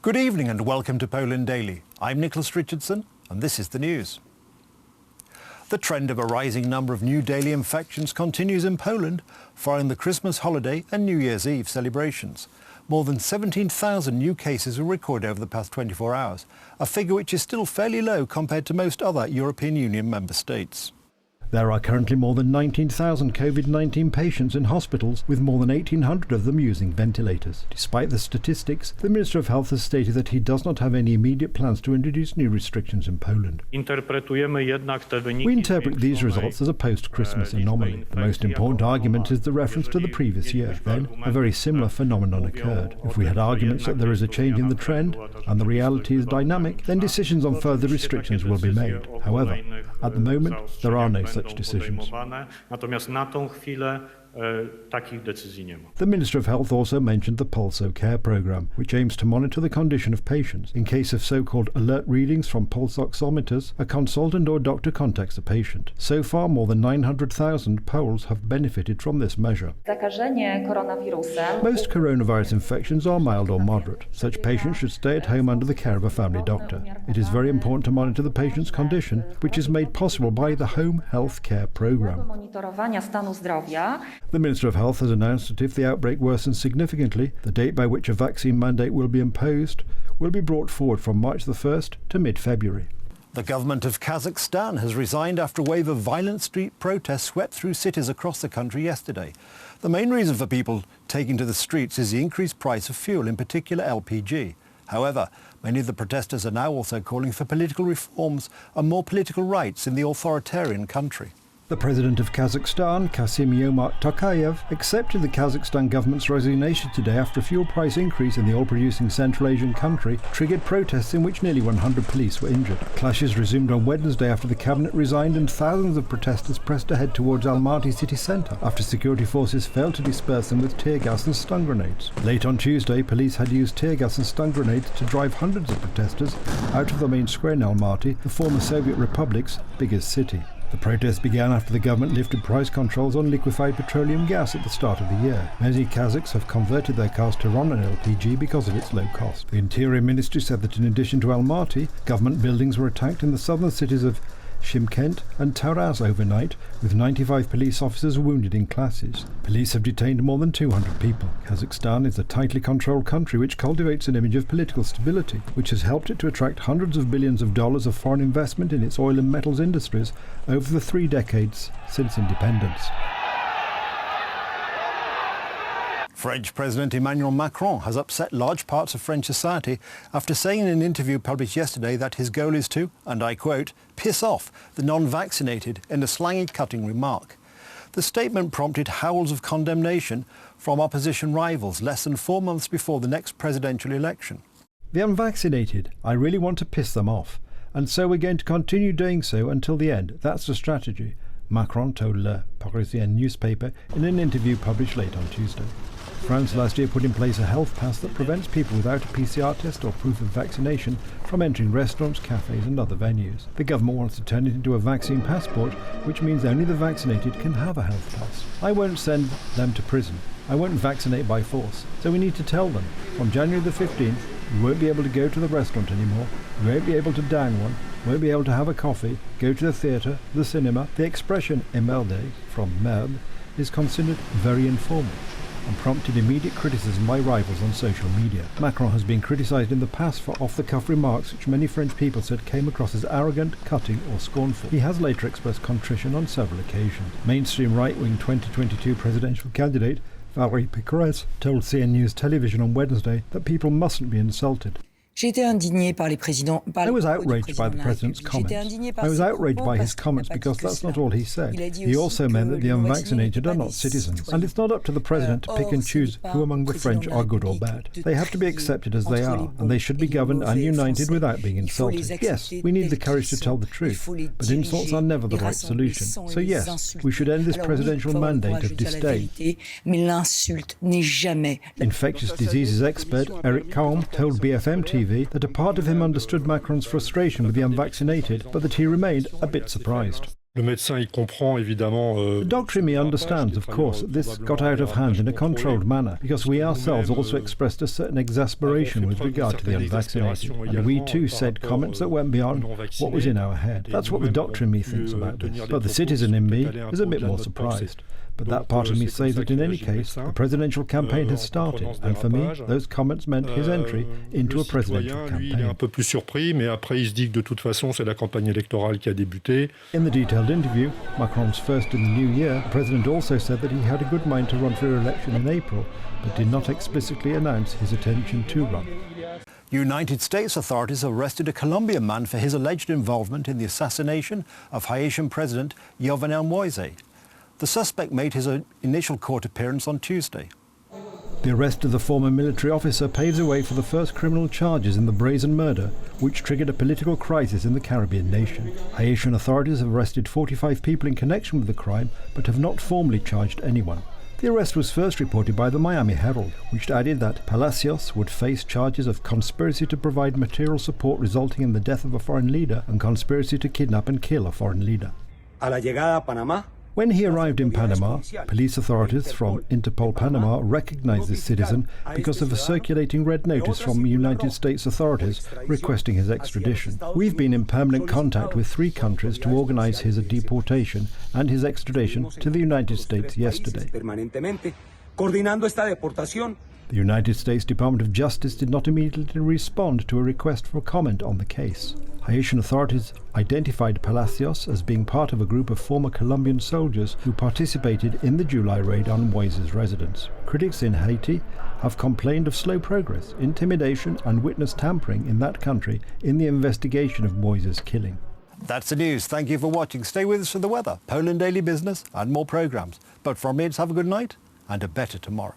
Good evening and welcome to Poland Daily. I'm Nicholas Richardson and this is the news. The trend of a rising number of new daily infections continues in Poland following the Christmas holiday and New Year's Eve celebrations. More than 17,000 new cases were recorded over the past 24 hours, a figure which is still fairly low compared to most other European Union member states. There are currently more than 19,000 COVID-19 patients in hospitals, with more than 1,800 of them using ventilators. Despite the statistics, the Minister of Health has stated that he does not have any immediate plans to introduce new restrictions in Poland. We interpret these results as a post-Christmas anomaly. The most important argument is the reference to the previous year. Then, a very similar phenomenon occurred. If we had arguments that there is a change in the trend and the reality is dynamic, then decisions on further restrictions will be made. However, at the moment, there are no such decisions. The Minister of Health also mentioned the Pulso Care programme, which aims to monitor the condition of patients. In case of so-called alert readings from pulse oximeters, a consultant or doctor contacts the patient. So far, more than 900,000 Poles have benefited from this measure. Most coronavirus infections are mild or moderate. Such patients should stay at home under the care of a family doctor. It is very important to monitor the patient's condition, which is made possible by the Home Health Care programme. The Minister of Health has announced that if the outbreak worsens significantly, the date by which a vaccine mandate will be imposed will be brought forward from March the 1st to mid-February. The government of Kazakhstan has resigned after a wave of violent street protests swept through cities across the country yesterday. The main reason for people taking to the streets is the increased price of fuel, in particular LPG. However, many of the protesters are now also calling for political reforms and more political rights in the authoritarian country. The president of Kazakhstan, Kassym-Jomart Tokayev, accepted the Kazakhstan government's resignation today after a fuel price increase in the oil-producing Central Asian country triggered protests in which nearly 100 police were injured. Clashes resumed on Wednesday after the cabinet resigned and thousands of protesters pressed ahead towards Almaty city centre after security forces failed to disperse them with tear gas and stun grenades. Late on Tuesday, police had used tear gas and stun grenades to drive hundreds of protesters out of the main square in Almaty, the former Soviet Republic's biggest city. The protests began after the government lifted price controls on liquefied petroleum gas at the start of the year. Many Kazakhs have converted their cars to run on LPG because of its low cost. The Interior Ministry said that in addition to Almaty, government buildings were attacked in the southern cities of Shymkent and Taraz overnight, with 95 police officers wounded in clashes. Police have detained more than 200 people. Kazakhstan is a tightly controlled country which cultivates an image of political stability, which has helped it to attract hundreds of billions of dollars of foreign investment in its oil and metals industries over the 3 decades since independence. French President Emmanuel Macron has upset large parts of French society after saying in an interview published yesterday that his goal is to, and I quote, piss off the non-vaccinated in a slangy, cutting remark. The statement prompted howls of condemnation from opposition rivals less than 4 months before the next presidential election. The unvaccinated, I really want to piss them off, and so we're going to continue doing so until the end. That's the strategy, Macron told Le Parisien newspaper in an interview published late on Tuesday. France last year put in place a health pass that prevents people without a PCR test or proof of vaccination from entering restaurants, cafes and other venues. The government wants to turn it into a vaccine passport, which means only the vaccinated can have a health pass. I won't send them to prison. I won't vaccinate by force. So we need to tell them, from January the 15th, you won't be able to go to the restaurant anymore, you won't be able to dine one, won't be able to have a coffee, go to the theatre, the cinema. The expression émerdé, from merde, is considered very informal and prompted immediate criticism by rivals on social media. Macron has been criticised in the past for off-the-cuff remarks which many French people said came across as arrogant, cutting or scornful. He has later expressed contrition on several occasions. Mainstream right-wing 2022 presidential candidate Valérie Pécresse told CN News Television on Wednesday that people mustn't be insulted. I was outraged by the President's comments. I was outraged by his comments because that's not all he said. He also meant that the unvaccinated are not citizens, and it's not up to the President to pick and choose who among the French are good or bad. They have to be accepted as they are, and they should be governed and united without being insulted. Yes, we need the courage to tell the truth, but insults are never the right solution. So yes, we should end this presidential mandate of disdain. Infectious diseases expert Eric Calm told BFM TV that a part of him understood Macron's frustration with the unvaccinated, but that he remained a bit surprised. The doctor in me understands, of course, that this got out of hand in a controlled manner, because we ourselves also expressed a certain exasperation with regard to the unvaccinated, and we too said comments that went beyond what was in our head. That's what the doctor in me thinks about this. But the citizen in me is a bit more surprised. But that part of me says that in any case, the presidential campaign has started, and for me, those comments meant his entry into a presidential campaign. In the detailed interview, Macron's first in the new year, the president also said that he had a good mind to run for re-election in April, but did not explicitly announce his intention to run. United States authorities arrested a Colombian man for his alleged involvement in the assassination of Haitian President Jovenel Moise. The suspect made his initial court appearance on Tuesday. The arrest of the former military officer paves the way for the first criminal charges in the brazen murder, which triggered a political crisis in the Caribbean nation. Haitian authorities have arrested 45 people in connection with the crime, but have not formally charged anyone. The arrest was first reported by the Miami Herald, which added that Palacios would face charges of conspiracy to provide material support resulting in the death of a foreign leader and conspiracy to kidnap and kill a foreign leader. A la llegada a Panamá. When he arrived in Panama, police authorities from Interpol Panama recognized this citizen because of a circulating red notice from United States authorities requesting his extradition. We've been in permanent contact with 3 countries to organize his deportation and his extradition to the United States yesterday. The United States Department of Justice did not immediately respond to a request for comment on the case. Haitian authorities identified Palacios as being part of a group of former Colombian soldiers who participated in the July raid on Moise's residence. Critics in Haiti have complained of slow progress, intimidation and witness tampering in that country in the investigation of Moise's killing. That's the news. Thank you for watching. Stay with us for the weather, Poland Daily Business and more programmes. But from me, it's have a good night and a better tomorrow.